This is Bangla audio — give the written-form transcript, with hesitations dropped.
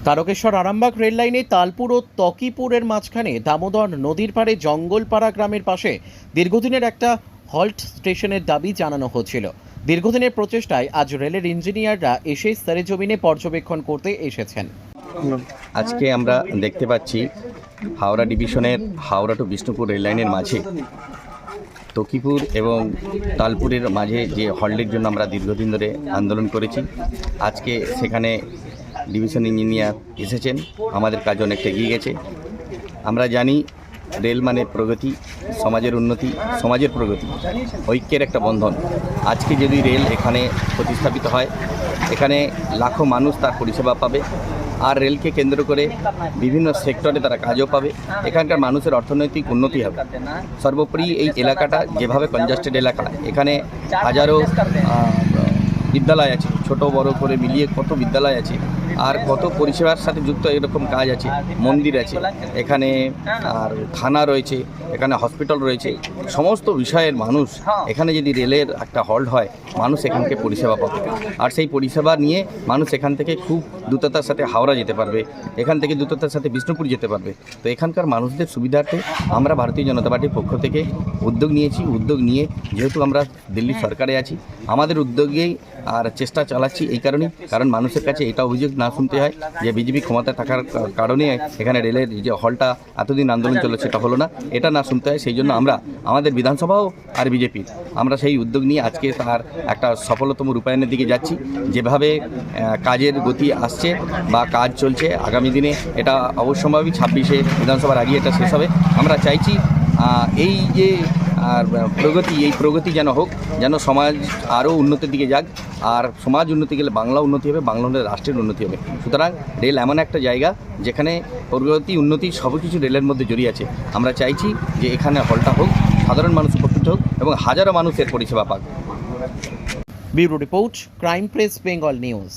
তারকেশ্বর আরামবাগ রেল লাইনে তালপুর ও তকিপুরের মাঝখানে দামোদর নদীর পাড়ে জঙ্গলপাড়া গ্রামের পাশে দীর্ঘদিনের একটা হল্ট স্টেশনের দাবি জানানো হচ্ছিল। দীর্ঘদিনের প্রচেষ্টায় আজ রেলের ইঞ্জিনিয়াররা এসে সরেজমিনে পর্যবেক্ষণ করতে এসেছেন। আজকে আমরা দেখতে পাচ্ছি হাওড়া ডিভিশনের হাওড়া টু বিষ্ণুপুর রেল লাইনের মাঝে তকিপুর এবং তালপুরের মাঝে যে হল্টের জন্য আমরা দীর্ঘদিন ধরে আন্দোলন করেছি, আজকে সেখানে ডিভিশন ইঞ্জিনিয়ার এসেছেন। আমাদের কাজ অনেকটা এগিয়ে গেছে। আমরা জানি রেল মানে প্রগতি, সমাজের উন্নতি, সমাজের প্রগতি, ঐক্যের একটা বন্ধন। আজকে যদি রেল এখানে প্রতিস্থাপিত হয়, এখানে লাখো মানুষ তার পরিষেবা পাবে, আর রেলকে কেন্দ্র করে বিভিন্ন সেক্টরে তারা কাজও পাবে। এখানকার মানুষের অর্থনৈতিক উন্নতি হবে। সর্বোপরি এই এলাকাটা যেভাবে কনজাস্টেড এলাকা, এখানে হাজারো বিদ্যালয় আছে, ছোট বড় করে মিলিয়ে কত বিদ্যালয় আছে, আর কত পরিষেবার সাথে যুক্ত এরকম কাজ আছে, মন্দির আছে, এখানে আর থানা রয়েছে, এখানে হসপিটাল রয়েছে। সমস্ত বিষয়ের মানুষ এখানে যদি রেলের একটা হল্ট হয়, মানুষ এখানকে পরিষেবা পাবে, আর সেই পরিষেবা নিয়ে মানুষ এখান থেকে খুব দ্রুততার সাথে হাওড়া যেতে পারবে, এখান থেকে দ্রুততার সাথে বিষ্ণুপুর যেতে পারবে। তো এখানকার মানুষদের সুবিধার্থে আমরা ভারতীয় জনতা পার্টির পক্ষ থেকে উদ্যোগ নিয়েছি। উদ্যোগ নিয়ে যেহেতু আমরা দিল্লি সরকারে আছি, আমাদের উদ্যোগেই আর চেষ্টা চালাচ্ছি এই কারণেই, কারণ মানুষের কাছে এটা অভিযোগ না শুনতে হয় যে বিজেপি ক্ষমতায় থাকার কারণে এখানে রেলের যে হলটা এতদিন আন্দোলন চলে সেটা হলো না, এটা না শুনতে হয়। সেই জন্য আমরা আমাদের বিধানসভাও আর বিজেপি আমরা সেই উদ্যোগ নিয়ে আজকে তার একটা সফলতম রূপায়ণের দিকে যাচ্ছি। যেভাবে কাজের গতি আসছে বা কাজ চলছে, আগামী দিনে এটা অবশ্যম্ভাবী 26শে বিধানসভার আগে এটা শেষ হবে। আমরা চাইছি এই যে প্রগতি, এই প্রগতি যেন হোক, যেন সমাজ আরও উন্নতির দিকে যাক, আর সমাজ উন্নতি গেলে বাংলা উন্নতি হবে, বাংলা হলে রাষ্ট্রের উন্নতি হবে। সুতরাং রেল এমন একটা জায়গা যেখানে প্রগতি উন্নতি সব কিছু রেলের মধ্যে জড়িয়ে আছে। আমরা চাইছি যে এখানে হলটা হোক, সাধারণ মানুষ উপকৃত হোক এবং হাজারো মানুষের পরিষেবা পাক। Bureau report, crime press, Bengal news.